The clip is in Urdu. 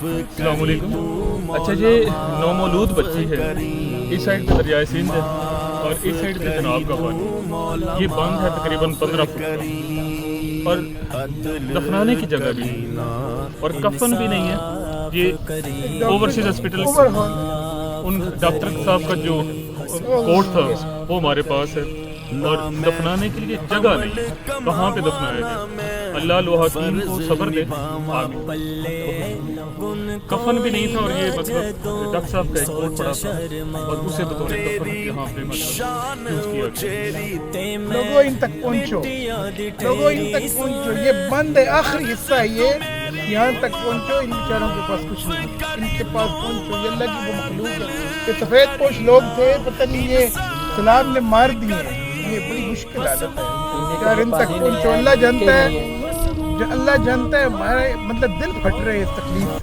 السلام علیکم. اچھا یہ نومولود بچی ہے, اس سائڈ پہ دریائے سندھ ہے اور اس سائڈ پہ جناب کا پانی. یہ بند ہے تقریباً 15 فٹ کا, اور دفنانے کی جگہ بھی نہیں اور کفن بھی نہیں ہے. یہ اوورسیز ہاسپٹل ان ڈاکٹر صاحب کا جو کوٹ تھا وہ ہمارے پاس ہے, اور دفنانے کے لیے جگہ نہیں, کہاں پہ دفنایا جائے. اللہ الحکیم کو صبر دے. کفن بھی نہیں تھا, اور یہ مطلب ڈاکٹر صاحب کا ایک کوٹ پڑا تھا اور اسے بطور کفن یہاں پہ مطلب یوز کیا گیا. لوگوں ان تک پہنچو, لوگوں ان تک پہنچو, یہ بند ہے آخری حصہ ہے, یہ یہاں تک پہنچو. ان بیچاروں کے پاس کچھ نہیں, ان کے پاس پہنچو. یہ اللہ کی وہ مخلوق ہے, یہ سفید پوش لوگ تھے, پتہ نہیں یہ سیلاب نے مار دیے. یہ بڑی مشکل حالت ہے یار, ان تک پہنچو. اللہ جانتا ہے, اللہ جانتا ہے, ہمارے مطلب دل پھٹ رہے اس تکلیف سے.